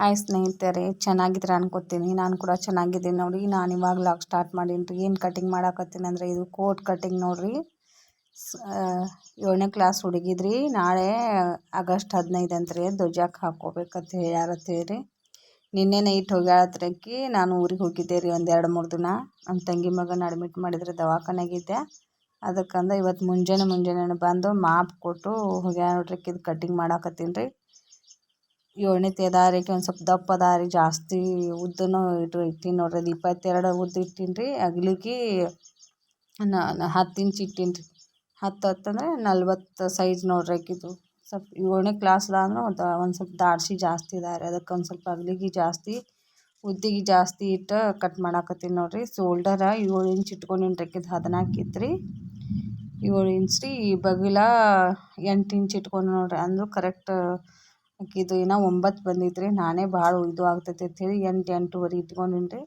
Hi ಸ್ನೇಹಿತರೆ, ಚೆನ್ನಾಗಿದ್ರೆ ಅನ್ಕೋತೀನಿ. ನಾನು ಕೂಡ ಚೆನ್ನಾಗಿದ್ದೀನಿ ನೋಡಿ. ನಾನು ಇವಾಗ ಲಾಗ್ ಸ್ಟಾರ್ಟ್ ಮಾಡೀನಿ ರೀ. ಏನು ಕಟಿಂಗ್ ಮಾಡಾಕತ್ತೀನಿ ಅಂದರೆ ಇದು ಕೋಟ್ ಕಟಿಂಗ್ ನೋಡಿರಿ. 7ನೇ ಕ್ಲಾಸ್ ಹುಡುಗಿದ್ರಿ. ನಾಳೆ ಆಗಸ್ಟ್ 15 ಅಂತ್ರಿ ಧ್ವಜಕ್ಕೆ ಹಾಕೋಬೇಕಂತ ಹೇಳ್ಯಾರತ್ತೀರಿ. ನಿನ್ನೆ ನೈಟ್ ಹೋಗ್ಯಾಳತ್ರಕ್ಕಿ. ನಾನು ಊರಿಗೆ ಹೋಗಿದ್ದೆ ರೀ ಒಂದು 2-3 ದಿನ. ನಮ್ಮ ತಂಗಿ ಮಗನ ಅಡ್ಮಿಟ್ ಮಾಡಿದ್ರೆ ದವಾಖಾನೆಗಿದ್ದೆ. ಅದಕ್ಕಂದು ಇವತ್ತು ಮುಂಜಾನೆ ಬಂದು ಮಾಪ್ ಕೊಟ್ಟು ಹೋಗ್ಯಾಳ ನೋಡ್ರಿ. ಇದು ಕಟಿಂಗ್ ಮಾಡಾಕತ್ತೀನಿ ರೀ. 7ನೇ ಅದಾರಿಗೆ ಒಂದು ಸ್ವಲ್ಪ ದಪ್ಪ ಅದಾರಿ, ಜಾಸ್ತಿ ಉದ್ದನೂ ಇಟ್ಟೀನಿ ನೋಡ್ರಿ. ಅದು 22 ಉದ್ದ ಇಟ್ಟೀನಿ ರೀ. ಅಗಲಿಗೆ 10 ಇಂಚ್ ಇಟ್ಟೀನಿ ರೀ. 10 ಅಂದರೆ 40 ಸೈಜ್ ನೋಡ್ರಿ. ಆಕಿದು ಸ್ವಲ್ಪ 7ನೇ ಕ್ಲಾಸ್ ಅಂದ್ರೆ ಒಂದು ಸ್ವಲ್ಪ ದಾಡ್ಸಿ ಜಾಸ್ತಿ ಇದಾರೆ. ಅದಕ್ಕೆ ಒಂದು ಸ್ವಲ್ಪ ಅಗಲಿಗೆ ಜಾಸ್ತಿ, ಉದ್ದಿಗೆ ಜಾಸ್ತಿ ಇಟ್ಟು ಕಟ್ ಮಾಡಾಕತ್ತೀನಿ ನೋಡ್ರಿ. ಶೋಲ್ಡರ 7 ಇಂಚ್ ಇಟ್ಕೊಂಡೀನಿ ರೀ. ಆಕಿದು 14 ಇತ್ತು ರೀ. 7 ಇಂಚ್ ರೀ. ಈ ಬಗಲ 8 ಇಂಚ್ ಇಟ್ಕೊಂಡು ನೋಡ್ರಿ. ಅಂದರೂ ಕರೆಕ್ಟ್ ಆಕಿದು ಇನ್ನೂ 9 ಬಂದಿತ್ತು ರೀ. ನಾನೇ ಭಾಳ ಇದು ಆಗ್ತೈತೆ ಅಂಥೇಳಿ 8-8.5 ಇಟ್ಕೊಂಡೀನಿ ರೀ.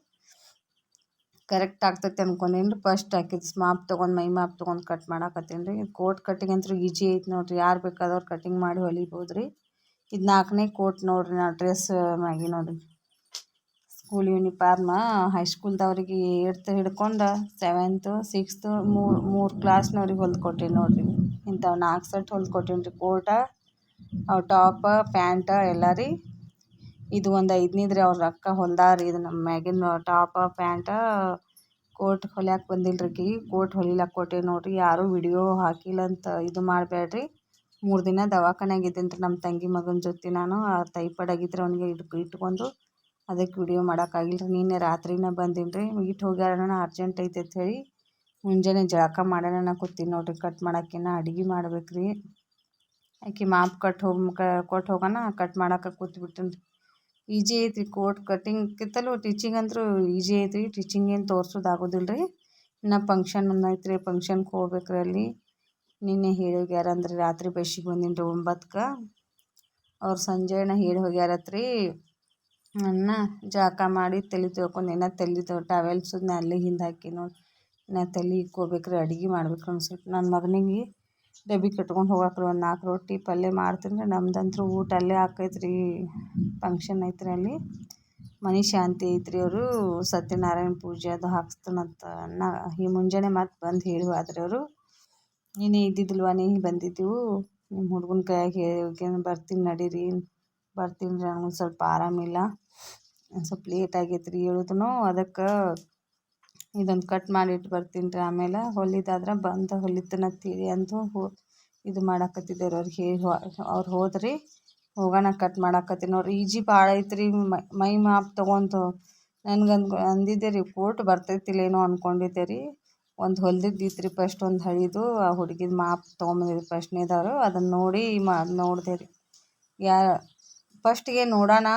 ಕರೆಕ್ಟ್ ಆಗ್ತೈತೆ ಅನ್ಕೊಂಡೀನಿ ರೀ. ಫಸ್ಟ್ ಆಕಿದು ಮಾಪ್ ತೊಗೊಂಡು ಮೈ ಮಾಪ್ ತೊಗೊಂಡು ಕಟ್ ಮಾಡಾಕತ್ತೀನಿ ರೀ. ಕೋಟ್ ಕಟಿಂಗ್ ಅಂತೂ ಈಜಿ ಐತೆ ನೋಡ್ರಿ. ಯಾರು ಬೇಕಾದವ್ರು ಕಟಿಂಗ್ ಮಾಡಿ ಹೊಲಿಬೋದು ರೀ. ಇದು 4ನೇ ಕೋಟ್ ನೋಡ್ರಿ. ನಾ ಡ್ರೆಸ್ ಮ್ಯಾಗಿ ನೋಡ್ರಿ. ಸ್ಕೂಲ್ ಯೂನಿಫಾರ್ಮ ಹೈಸ್ಕೂಲ್ದವ್ರಿಗೆ 8th ಹಿಡ್ಕೊಂಡು 7th 6th 3 ಕ್ಲಾಸ್ನವ್ರಿಗೆ ಹೊಲ್ದು ಕೊಟ್ಟೀನಿ ನೋಡ್ರಿ. ಇಂಥವು 4 ಸೆಟ್ ಹೊಲ್ದು ಕೊಟ್ಟೀನಿ ರೀ. ಕೋಟ, ಅವು ಟಾಪ, ಪ್ಯಾಂಟ ಎಲ್ಲ ರೀ. ಇದು ಒಂದು 5ನೇದು ರೀ. ಅವ್ರ ಅಕ್ಕ ಹೊಲ್ದಾರಿ. ಇದು ನಮ್ಮ ಮ್ಯಾಗಿನ ಟಾಪ ಪ್ಯಾಂಟ ಕೋಟ್ ಹೊಲ್ಯಾಕೆ ಬಂದಿಲ್ಲ ರೀ. ಕೋಟ್ ಹೊಲಿಲಾಕ ಕೊಟ್ಟೆ ನೋಡ್ರಿ. ಯಾರೂ ವಿಡಿಯೋ ಹಾಕಿಲ್ಲ ಅಂತ ಇದು ಮಾಡಬೇಡ್ರಿ. 3 ದಿನ ದವಾಖಾನೆಗಿದ್ದೀನಿ ರೀ ನಮ್ಮ ತಂಗಿ ಮಗನ ಜೊತೆ. ನಾನು ಟೈಫಾಯ್ಡ್ ಆಗಿದ್ರೆ ಅವನಿಗೆ ಇಟ್ಕೊಂಡು ಅದಕ್ಕೆ ವಿಡಿಯೋ ಮಾಡೋಕ್ಕಾಗಿಲ್ಲ ರೀ. ನಿನ್ನೆ ರಾತ್ರಿನೇ ಬಂದೀನಿ ರೀ. ಇಟ್ಟು ಹೋಗ್ಯಾರ ಅರ್ಜೆಂಟ್ ಐತೆ ಅಂತ ಹೇಳಿ ಮುಂಜಾನೆ ಜಳಕ ಮಾಡೋಣ ಕೂತೀನಿ ನೋಡ್ರಿ. ಕಟ್ ಮಾಡೋಕ್ಕಿನ್ನ ಅಡುಗೆ ಮಾಡ್ಬೇಕು ರೀ. ಆಕೆ ಮಾಪ್ ಕೊಟ್ಟು ಹೋಗೋಣ ಕಟ್ ಮಾಡೋಕೆ ಕೂತ್ಬಿಟ್ಟಿನಿ ರೀ. ಈಜಿ ಐತ್ರಿ ಕೋಟ್ ಕಟಿಂಗ್ಕಿಂತಲೂ ಟೀಚಿಂಗ್ ಅಂದರೂ ಈಜಿ ಐತ್ರಿ. ಟೀಚಿಂಗ್ ಏನು ತೋರಿಸೋದಾಗೋದಿಲ್ಲ ರೀ. ಇನ್ನು ಫಂಕ್ಷನ್ ಐತ್ರಿ. ಫಂಕ್ಷನ್ಗೆ ಹೋಗ್ಬೇಕ್ರಿ. ಅಲ್ಲಿ ನಿನ್ನೆ ಹೇಳಿ ಹೋಗ್ಯಾರ ಅಂದ್ರೆ ರಾತ್ರಿ ಬಸ್ಸಿಗೆ ಬಂದೀನಿ ರೀ 9ಕ್ಕೆ. ಅವ್ರು ಸಂಜೆನ ಹೇಳಿ ಹೋಗ್ಯಾರತ್ರಿ. ನನ್ನ ಜಳಕ ಮಾಡಿ ತಲೆ ತೊಳ್ಕೊಂಡು ಏನೋ ತಲೆ ಟವೆಲ್ ಸುದ್ನ ಅಲ್ಲೇ ಹಿಂದೆ ಹಾಕಿ ನೋಡಿ. ಇನ್ನು ತಲೆ ಇಕ್ಕೋಬೇಕ್ರಿ. ಅಡುಗೆ ಮಾಡ್ಬೇಕು ಸ್ವಲ್ಪ. ನನ್ನ ಮಗನಿಗೆ ಡಬ್ಬಿ ಕಟ್ಕೊಂಡು ಹೋಗಕ್ರಿ. ಒಂದು 4 ರೊಟ್ಟಿ ಪಲ್ಯ ಮಾಡ್ತೀನಿ ರೀ. ನಮ್ದಂತೂ ಊಟ ಅಲ್ಲೇ ಆಕೈತ್ರಿ. ಫಂಕ್ಷನ್ ಐತ್ರಿ ಅಲ್ಲಿ. ಮನೆ ಶಾಂತಿ ಐತ್ರಿ. ಅವರು ಸತ್ಯನಾರಾಯಣ ಪೂಜೆ ಅದು ಹಾಕ್ಸ್ತಾನಂತ ಈ ಮುಂಜಾನೆ ಮತ್ತೆ ಬಂದು ಹೇಳಿ ಹೋದ್ರಿ ಅವರು. ನೀನೇ ಇದ್ದಿದ್ದಿಲ್ವ, ನೀ ಬಂದಿದ್ದೆವು ನಿಮ್ಮ ಹುಡುಗನ ಕೈಯಾಗ ಹೇಳಿ ಬರ್ತೀನಿ ನಡೀರಿ. ಬರ್ತೀನಿ ರೀ. ನನಗೆ ಸ್ವಲ್ಪ ಆರಾಮಿಲ್ಲ. ಸ್ವಲ್ಪ ಲೇಟ್ ಆಗೈತೆ ರೀ ಹೇಳುದನು. ಅದಕ್ಕೆ ಇದೊಂದು ಕಟ್ ಮಾಡಿಟ್ಟು ಬರ್ತೀನಿ ರೀ. ಆಮೇಲೆ ಹೊಲಿದಾದ್ರೆ ಬಂದು ಹೊಲಿತನತ್ತೀರಿ ಅಂತ ಇದು ಮಾಡಾಕತ್ತಿದ್ದಾರೆ ಅವ್ರಿಗೆ ಹೇಳಿ. ಅವ್ರು ಹೋದ್ರಿ. ಹೋಗೋಣ ಕಟ್ ಮಾಡಾಕತ್ತೀನಿ ನೋಡ್ರಿ. ಈಜಿ ಭಾಳ ಐತ್ರಿ. ಮೈ ಮಾಪ್ ತೊಗೊಂಡು ನನಗೆ ಅಂದಿದ್ದೆ ರೀ ಕೋಟ್ ಬರ್ತೈತಿಲ್ಲೇನೋ ಅಂದ್ಕೊಂಡಿದ್ದೆ ರೀ. ಒಂದು ಹೊಲ್ದಿದ್ದು ರೀ ಫಸ್ಟ್. ಒಂದು ಹಳಿದು ಆ ಹುಡುಗಿದ ಮಾಪ್ ತೊಗೊಂಬಂದಿದ್ರಿ ಫಸ್ಟ್ನೇದವರು. ಅದನ್ನು ನೋಡಿ ನೋಡಿದೆ ರೀ. ಫಸ್ಟಿಗೆ ನೋಡೋಣ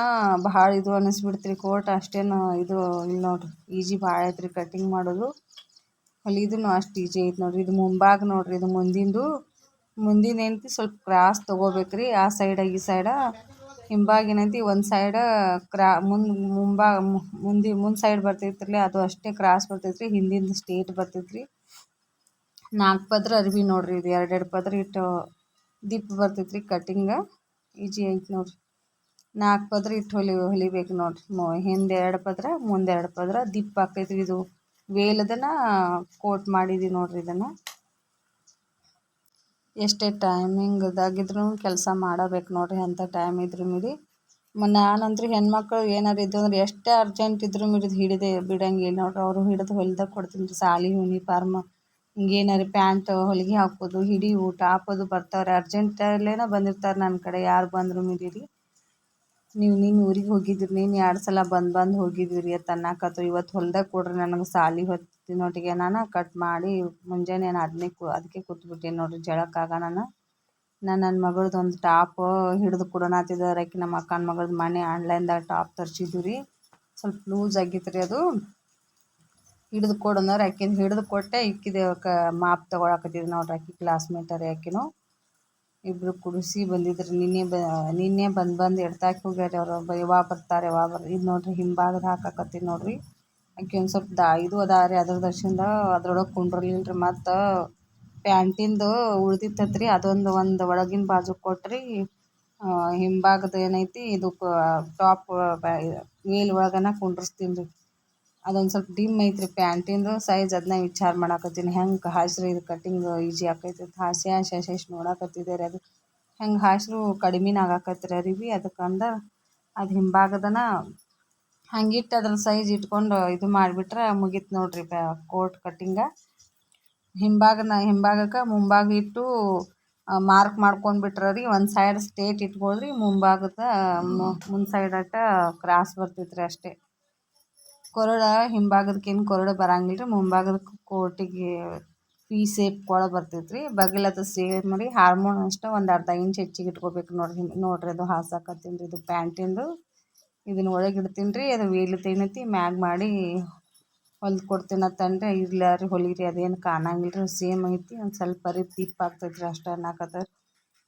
ಭಾಳ ಇದು ಅನ್ನಿಸ್ಬಿಡ್ತ್ರಿ ಕೋಟ್. ಅಷ್ಟೇನು ಇದು ಇಲ್ಲ ನೋಡ್ರಿ. ಈಜಿ ಭಾಳ ಐತ್ರಿ ಕಟಿಂಗ್ ಮಾಡೋದು. ಹೊಲಿದೂ ಅಷ್ಟು ಈಜಿ ಐತೆ ನೋಡ್ರಿ. ಇದು ಮುಂಭಾಗ ನೋಡ್ರಿ. ಇದು ಮುಂದಿನ ಏನೈತಿ ಸ್ವಲ್ಪ ಕ್ರಾಸ್ ತೊಗೋಬೇಕ್ರಿ. ಆ ಸೈಡ ಈ ಸೈಡ ಹಿಂಭಾಗ ಏನೈತಿ ಒಂದು ಸೈಡ ಮುಂದೆ ಸೈಡ್ ಬರ್ತೈತ್ರಿ. ಅದು ಅಷ್ಟೇ ಕ್ರಾಸ್ ಬರ್ತೈತ್ರಿ. ಹಿಂದಿಂದ ಸ್ಟ್ರೇಟ್ ಬರ್ತೈತ್ರಿ. 4 ಪದ್ರ ಅರ್ವಿ ನೋಡ್ರಿ. ಇದು 2 ಪದ್ರ ಇಟ್ಟು ದಿಪ್ ಬರ್ತೈತ್ರಿ. ಕಟಿಂಗ ಈಜಿ ಐತೆ ನೋಡ್ರಿ. 4 ಪದ್ರ ಇಟ್ಟು ಹೊಲಿಬೇಕು ನೋಡ್ರಿ. ಹಿಂದೆ 2 ಪದ್ರ ಮುಂದೆ 2 ಪದ್ರ ದಿಪ್ ಆಕೈತ್ರಿ. ಇದು ವೇಲದನ ಕೋಟ್ ಮಾಡಿದೀವಿ ನೋಡ್ರಿ. ಇದನ್ನು ಎಷ್ಟೇ ಟೈಮಿಂಗ್ದಾಗಿದ್ರು ಕೆಲಸ ಮಾಡಬೇಕು ನೋಡ್ರಿ. ಅಂಥ ಟೈಮ್ ಇದ್ರು ಮೀರಿ ನಾನಂತೂ ಹೆಣ್ಮಕ್ಳು ಏನಾರು ಇದ್ದು ಅಂದ್ರೆ ಎಷ್ಟೇ ಅರ್ಜೆಂಟ್ ಇದ್ರು ಮೀರಿದು ಹಿಡಿದೇ ಬಿಡಂಗಿಲ್ಲ ನೋಡ್ರಿ. ಅವರು ಹಿಡಿದು ಹೊಲ್ದಾಗ ಕೊಡ್ತೀನಿ ರೀ. ಸಾಲಿ ಯೂನಿಫಾರ್ಮ್ ಹಿಂಗೇನಾರು ಪ್ಯಾಂಟ್ ಹೊಲಿಗೆ ಹಾಕೋದು ಹಿಡಿವು ಟಾಪದು ಬರ್ತಾವ್ರೆ. ಅರ್ಜೆಂಟಲ್ಲೇನೋ ಬಂದಿರ್ತಾರೆ ನನ್ನ ಕಡೆ. ಯಾರು ಬಂದರು ಮೀರಿ ನೀನು ಊರಿಗೆ ಹೋಗಿದ್ರಿ, ನೀನು 2 ಸಲ ಬಂದು ಹೋಗಿದ್ವಿ ರೀ ಅಂತ ಅನ್ನಕತ್ತು. ಇವತ್ತು ಹೊಲ್ದಾಗ ಕೊಡ್ರಿ ನನಗೆ ಸಾಲಿ ಹೊತ್ತಿನೊಟ್ಟಿಗೆ ನಾನು ಕಟ್ ಮಾಡಿ ಮುಂಜಾನೆ ಅದಕ್ಕೆ ಕೂತ್ಬಿಟ್ಟೇನಿ ನೋಡ್ರಿ. ಜಳಕ್ಕಾಗ ನಾನು ನನ್ನ ಮಗಳದ್ದು ಒಂದು ಟಾಪ್ ಹಿಡಿದು ಕೊಡೋಣತ್ತಿದ್ದಾರೆ. ಆಕೆ ನಮ್ಮ ಅಕ್ಕನ ಮಗಳದ್ದು ಮನೆ ಆನ್ಲೈನ್ದಾಗ ಟಾಪ್ ತರಿಸಿದ್ವಿ ರೀ. ಸ್ವಲ್ಪ ಲೂಸ್ ಆಗಿತ್ತು ರೀ. ಅದು ಹಿಡಿದು ಕೊಡೋನವ್ರು ಆಕಿನ ಹಿಡಿದು ಕೊಟ್ಟೆ ಇಕ್ಕಿದೆ ಮಾಪ್ ತೊಗೊಳಕತ್ತಿದ್ದು ನೋಡ್ರಿ. ಆಕಿ ಕ್ಲಾಸ್ಮೇಟರಿ ಆಕಿನೂ ಇಬ್ಬರು ಕುಡಿಸಿ ಬಂದಿದ್ರು. ನಿನ್ನೆ ಬಂದು ಎಡ್ತಾಕಿ ಹೋಗ್ಯಾರ ಅವರು. ಯಾವಾಗ ಬರ್ತಾರೆ ಇದು ನೋಡ್ರಿ. ಹಿಂಭಾಗದ ಹಾಕಾಕತ್ತೀನಿ ನೋಡ್ರಿ. ಆಕೆ ಒಂದು ಸ್ವಲ್ಪ ಇದು ಅದ ರೀ. ಅದ್ರ ದರ್ಶನದ ಅದ್ರೊಳಗೆ ಕುಂಡ್ರಲಿಲ್ಲ ರೀ. ಮತ್ತು ಪ್ಯಾಂಟಿಂದು ಉಳ್ದಿತ್ತತ್ರಿ. ಅದೊಂದು ಒಳಗಿನ ಬಾಜು ಕೊಟ್ರಿ. ಹಿಂಭಾಗದ ಏನೈತಿ ಇದು ಟಾಪ್ ವೇಲ್ ಒಳಗನ ಕುಂಡ್ರಸ್ತೀನಿ ರೀ. ಅದೊಂದು ಸ್ವಲ್ಪ ಡಿಮ್ ಐತ್ರಿ ಪ್ಯಾಂಟಿಂದು ಸೈಜ್, ಅದನ್ನ ವಿಚಾರ ಮಾಡಾಕತ್ತೀನಿ ಹೆಂಗೆ ಹಾಸ್ರಿ ಇದು ಕಟ್ಟಿಂಗ್ ಈಜಿ ಆಕೈತಿ ಅಂತ. ಹಾಸಿ ನೋಡಾಕತ್ತಿದ್ದೆ ರೀ. ಅದು ಹೆಂಗೆ ಹಾಸ್ರು ಕಡಿಮೆನ ಆಗಾಕತ್ರಿ ಅರಿವಿ. ಅದಕ್ಕಂದ ಅದು ಹಿಂಭಾಗದನ ಹಂಗಿಟ್ಟು ಅದ್ರ ಸೈಜ್ ಇಟ್ಕೊಂಡು ಇದು ಮಾಡಿಬಿಟ್ರೆ ಮುಗೀತು ನೋಡ್ರಿ ಕೋಟ್ ಕಟ್ಟಿಂಗ. ಹಿಂಭಾಗಕ್ಕೆ ಮುಂಭಾಗ ಇಟ್ಟು ಮಾರ್ಕ್ ಮಾಡ್ಕೊಂಡ್ಬಿಟ್ರೆ ರೀ ಒಂದು ಸೈಡ್ ಸ್ಟೇಟ್ ಇಟ್ಕೊಳ್ರಿ, ಮುಂಭಾಗದ ಮುಂದೆ ಸೈಡ್ ಅಟ್ಟ ಕ್ರಾಸ್ ಬರ್ತೈತ್ರಿ ಅಷ್ಟೇ. ಕೊರಳ ಹಿಂಭಾಗದಕ್ಕೇನು ಕೊರಳು ಬರಂಗಿಲ್ಲ ರೀ. ಮುಂಭಾಗದ ಕೋಟಿಗೆ ಪಿ ಸೇಪ್ ಕೊಳ ಬರ್ತೈತ್ರಿ. ಬಗಲದ ಸೇಮ್ ಮಾಡಿ ಹಾರ್ಮೋನ್ ಅಷ್ಟೇ ಒಂದು ಅರ್ಧ ಇಂಚ್ ಹೆಚ್ಚಿಗೆ ಇಟ್ಕೋಬೇಕು ನೋಡ್ರಿ. ಅದು ಹಾಸಾಕತ್ತೀನಿ ರೀ. ಇದು ಪ್ಯಾಂಟಿಂದು ಇದನ್ನ ಒಳಗೆ ಇಡ್ತೀನಿ ರೀ. ಅದು ವೇಲ್ ಏನೈತಿ ಮ್ಯಾಗ್ ಮಾಡಿ ಹೊಲ್ದು ಕೊಡ್ತೀನತ್ತಂದ್ರೆ ಇರ್ಲಿ ರೀ ಹೊಲಿರಿ, ಅದೇನು ಕಾಣಂಗಿಲ್ಲ ರೀ, ಸೇಮ್ ಐತಿ. ಒಂದು ಸ್ವಲ್ಪ ರೀ ಪಿಪ್ ಆಗ್ತೈತಿ ರೀ ಅಷ್ಟೇ ಅನ್ನಕತ್ತಾರ.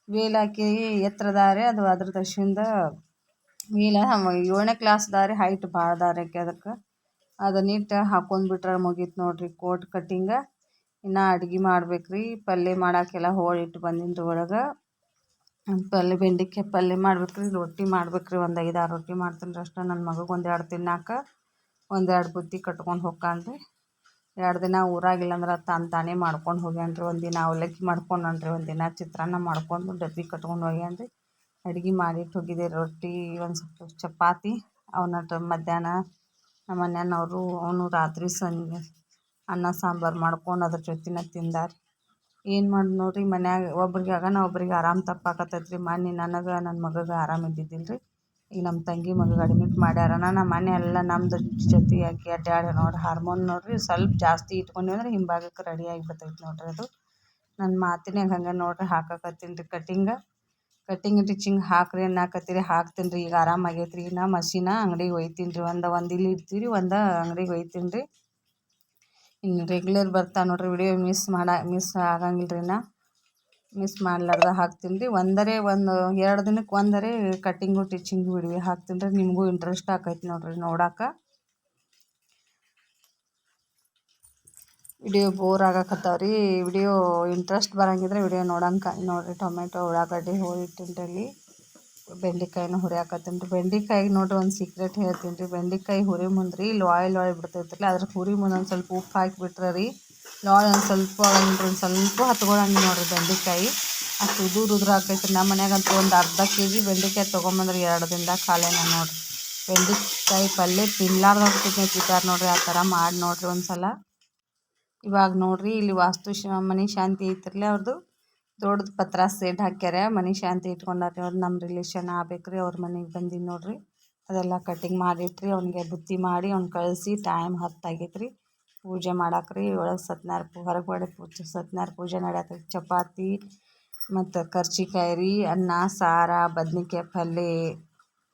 ವೇಲ್ ಹಾಕಿ ಎತ್ತರದಾರೆ ಅದು ಅದ್ರ ದಶಿಂದ ವೇಲ 7ನೇ ಕ್ಲಾಸ್ದಾರೆ ಹೈಟ್ ಭಾಳ ಆಕೆ ಅದಕ್ಕೆ. ಅದನ್ನಿಟ್ಟು ಹಾಕೊಂಡ್ಬಿಟ್ರೆ ಮುಗೀತು ನೋಡ್ರಿ ಕೋಟ್ ಕಟ್ಟಿಂಗ. ಇನ್ನು ಅಡ್ಗೆ ಮಾಡ್ಬೇಕ್ರಿ. ಪಲ್ಯ ಮಾಡೋಕ್ಕೆಲ್ಲ ಹೋಳಿಟ್ಟು ಬಂದಿನಿ ರೀ ಒಳಗೆ. ಪಲ್ಯ ಬೆಂಡೆಕಾಯಿ ಪಲ್ಯ ಮಾಡ್ಬೇಕ್ರಿ. ರೊಟ್ಟಿ ಮಾಡ್ಬೇಕ್ರಿ. ಒಂದು 5-6 ರೊಟ್ಟಿ ಮಾಡ್ತೀನಿ ರೀ ಅಷ್ಟೇ. ನನ್ನ ಮಗಗೆ 1-2 ತಿನ್ನಾಕ 1-2 ಬುತ್ತಿ ಕಟ್ಕೊಂಡು ಹೋಗ್ಕಾನ್ರಿ. 2 ದಿನ ಊರಾಗಿಲ್ಲ ಅಂದ್ರೆ ತಾನೇ ಮಾಡ್ಕೊಂಡು ಹೋಗ್ಯಾನ್ರಿ. ಒಂದಿನ ಅವಲಕ್ಕಿ ಮಾಡ್ಕೊಂಡ್ರಿ, ಒಂದಿನ ಚಿತ್ರಾನ್ನ ಮಾಡ್ಕೊಂಡು ಡಬ್ಬಿ ಕಟ್ಕೊಂಡು ಹೋಗ್ಯಾನ್ರಿ. ಅಡ್ಗೆ ಮಾಡಿಟ್ಟು ಹೋಗಿದ್ದೆ. ರೊಟ್ಟಿ ಒಂದು ಸ್ವಲ್ಪ ಚಪಾತಿ ಅವನಟ್ಟು ಮಧ್ಯಾಹ್ನ ನಮ್ಮ ಮನೆಯವರು ಅವನು ರಾತ್ರಿ ಅನ್ನ ಸಾಂಬಾರು ಮಾಡ್ಕೊಂಡು ಅದ್ರ ಜೊತೆನ ತಿಂದಾರ. ಏನು ಮಾಡಿ ನೋಡ್ರಿ ಮನ್ಯಾಗ ಒಬ್ರಿಗೆ ಆಗಾನ ಒಬ್ರಿಗೆ ಆರಾಮ್ ತಪ್ಪಾಕತ್ತೈತ್ರಿ. ಮೊನ್ನೆ ನನಗೆ ನನ್ನ ಮಗಗೆ ಆರಾಮ ಇದ್ದಿದ್ದಿಲ್ಲ ರೀ. ಈಗ ನಮ್ಮ ತಂಗಿ ಮಗಗೆ ಅಡ್ಮಿಟ್ ಮಾಡ್ಯಾರ. ನಮ್ಮ ಮನೆ ಎಲ್ಲ ನಮ್ದು ಜೊತೆಯಾಗಿ ಅಡ್ಡಾಡಿ ನೋಡ್ರಿ. ಹಾರ್ಮೋನ್ ನೋಡ್ರಿ ಸ್ವಲ್ಪ ಜಾಸ್ತಿ ಇಟ್ಕೊಂಡ್ವಿ ಅಂದ್ರೆ ಹಿಂಭಾಗಕ್ಕೆ ರೆಡಿ ಆಗಿಬಿಡ್ತೈತಿ ನೋಡ್ರಿ. ಅದು ನನ್ನ ಮಾತಿನಾಗ ಹಂಗೆ ನೋಡ್ರಿ ಹಾಕಾಕತ್ತೀನಿ ರೀ ಕಟ್ಟಿಂಗ್ ಟಿಚಿಂಗ್ ಹಾಕ್ರಿ ಅನ್ನಕತ್ತೀರಿ. ಹಾಕ್ತೀನಿ ರೀ. ಈಗ ಆರಾಮಾಗೈತೆ ರೀ. ನಾ ಮಷೀನ ಅಂಗಡಿಗೆ ಒಯ್ತೀನಿ ರೀ. ಒಂದು ಇಲ್ಲಿ ಇಡ್ತೀವಿ ರೀ, ಒಂದು ಅಂಗಡಿಗೆ ಒಯ್ತೀನಿ ರೀ. ಇನ್ನು ರೆಗ್ಯುಲರ್ ಬರ್ತಾ ನೋಡ್ರಿ ವಿಡಿಯೋ ಮಿಸ್ ಆಗಂಗಿಲ್ಲ ರೀ. ಮಿಸ್ ಮಾಡ್ಲಾರ್ದ ಹಾಕ್ತೀನಿ ರೀ. ಒಂದು 2 ದಿನಕ್ಕೆ ಒಂದರೆ ಕಟ್ಟಿಂಗು ಟಿಚಿಂಗು ವಿಡಿಯೋ ಹಾಕ್ತೀನಿ ರೀ. ನಿಮಗೂ ಇಂಟ್ರೆಸ್ಟ್ ಆಕೈತಿ ನೋಡ್ರಿ ನೋಡೋಕೆ. ವಿಡಿಯೋ ಬೋರ್ ಆಗಕತ್ತಾವ್ರಿ. ವಿಡಿಯೋ ಇಂಟ್ರೆಸ್ಟ್ ಬರಂಗಿದ್ರೆ ವಿಡಿಯೋ ನೋಡ್ರಿ. ಟೊಮೆಟೊ ಉಳ್ಳಾಗಡ್ಡಿ ಹೋಳಿಟ್ಟಿನ್ರಿ. ಬೆಂಡೆಕಾಯಿನ ಹುರಿಯಾಕತ್ತೀನಿ ರೀ. ಬೆಂಡೆಕಾಯಿಗೆ ನೋಡ್ರಿ ಒಂದು ಸೀಕ್ರೆಟ್ ಹೇಳ್ತೀನಿ ರೀ. ಬೆಂಡೆಕಾಯಿ ಹುರಿ ಮುಂದ್ರಿ ಲಾಯ್ ಬಿಡ್ತೈತಿ ರೀ. ಅದ್ರ ಹುರಿ ಮುಂದೆ ಒಂದು ಸ್ವಲ್ಪ ಉಪ್ಪು ಹಾಕಿಬಿಟ್ರೆ ರೀ ಲಾಯ್ ಒಂದು ಸ್ವಲ್ಪ ಹತ್ಕೊಳಂಗೆ ನೋಡ್ರಿ. ಬೆಂಡೆಕಾಯಿ ಅಷ್ಟು ಉದುರು ಹಾಕೈತಿ ರೀ. ನಮ್ಮ ಮನ್ಯಾಗಂತೂ ಒಂದು ಅರ್ಧ kg ಬೆಂಡೆಕಾಯಿ ತೊಗೊಂಬಂದ್ರೆ 2 ದಿನದಾಗ ಖಾಲಿನ ನೋಡ್ರಿ. ಬೆಂಡೆಕಾಯಿ ಪಲ್ಯ ತಿನ್ಲಾರ್ದವ್ರು ತಿಂತಾರೆ ನೋಡ್ರಿ. ಆ ಥರ ಮಾಡಿ ನೋಡ್ರಿ ಒಂದ್ಸಲ. ಇವಾಗ ನೋಡ್ರಿ ಇಲ್ಲಿ ಮನೆ ಶಾಂತಿ ಐತಿರ್ಲಿ ಅವ್ರದ್ದು ದೊಡ್ಡದು ಪತ್ರ ಸೇಡ್ ಹಾಕ್ಯಾರ. ಮನೆ ಶಾಂತಿ ಇಟ್ಕೊಂಡಾರ ಅವ್ರು. ನಮ್ಮ ರಿಲೇಷನ್ ಆಗ್ಬೇಕ್ರಿ. ಅವ್ರ ಮನೆಗೆ ಬಂದೀನಿ ನೋಡ್ರಿ. ಅದೆಲ್ಲ ಕಟ್ಟಿಂಗ್ ಮಾಡಿಟ್ರಿ. ಅವ್ನಿಗೆ ಬುತ್ತಿ ಮಾಡಿ ಅವ್ನು ಕಳಿಸಿ ಟೈಮ್ 10 ಆಗೈತೆ ರೀ. ಪೂಜೆ ಮಾಡಾಕ್ರಿ. ಒಳಗೆ ಹೊರಗಡೆ ಸತ್ಯನಾರಾಯಣ ಪೂಜೆ ನಡೆಯತ್ತೈತಿ. ಚಪಾತಿ ಮತ್ತು ಕರ್ಜಿಕಾಯಿ ರೀ, ಅನ್ನ ಸಾರು ಬದ್ನಿಕಾಯಿ ಪಲ್ಯ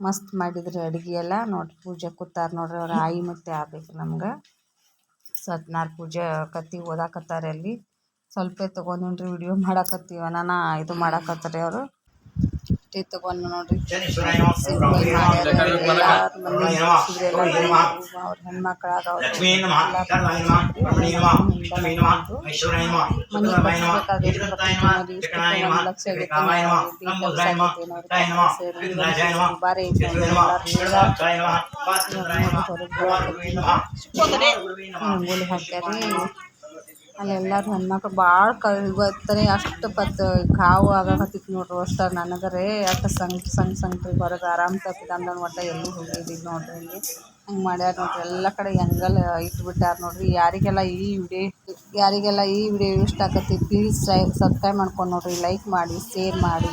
ಮಸ್ತ್ ಮಾಡಿದ್ರಿ ಅಡುಗೆ ಎಲ್ಲ ನೋಡ್ರಿ. ಪೂಜೆ ಕೂತಾರ ನೋಡ್ರಿ. ಅವ್ರ ಆಯಿ ಮತ್ತೆ ಆಗ್ಬೇಕು ನಮ್ಗೆ. ಸತ್ಯನಾರಾಯಣ ಪೂಜೆ ಕತ್ತಿ ಓದಾಕತ್ತಾರೆ ಅಲ್ಲಿ. ಸ್ವಲ್ಪ ತೊಗೊಂಡ್ರಿ ವಿಡಿಯೋ ಮಾಡಾಕತ್ತೀವ ನಾನು ಇದು ಮಾಡಾಕತ್ತಾರೆ ಅವರು. ಟೀ ತೊಗೊಂಡು ನೋಡ್ರಿ. ಸಿಂಪಲ್ ಮಾಡ್ಯಾರ. ಎಲ್ಲಾರು ಮಂದಿ ಅವ್ರ ಹೆಣ್ಮಕ್ಳಾಗ ಮನೆ ಕಟ್ಬೇಕಾದ್ರೆ ಇಷ್ಟು 1 ಲಕ್ಷ ರಂಗೋಲಿ ಹಾಕ್ಯಾರಿ. ಅಲ್ಲೆಲ್ಲರೂ ಹೆಣ್ಮಕ್ಳು ಭಾಳ ಇವತ್ತನೇ ಅಷ್ಟು ಕಾವು ಆಗಕತ್ತಿತ್ತು ನೋಡ್ರಿ. ಅಷ್ಟು ನನಗರೆ ಅಷ್ಟು ಸಂಕ್ಟ್ರಿ ಹೊರಗೆ ಆರಾಮ್ ತಪ್ಪಿದ ಅಂದನ್ ಒಟ್ಟು ಎಲ್ಲೂ ಹೋಗಿದ್ದಿದ್ದು ನೋಡ್ರಿ. ಇಲ್ಲಿ ಹಂಗೆ ಮಾಡ್ಯಾರ ನೋಡ್ರಿ. ಎಲ್ಲ ಕಡೆ ಹೆಂಗಲ್ಲ ಇಟ್ಬಿಟ್ಟಾರ ನೋಡ್ರಿ. ಯಾರಿಗೆಲ್ಲ ಈ ವಿಡಿಯೋ ಇಷ್ಟ ಆಕತಿ ಪ್ಲೀಸ್ ಸಬ್ಸ್ಕ್ರೈಬ್ ಮಾಡ್ಕೊಂಡು ನೋಡ್ರಿ. ಲೈಕ್ ಮಾಡಿ, ಶೇರ್ ಮಾಡಿ.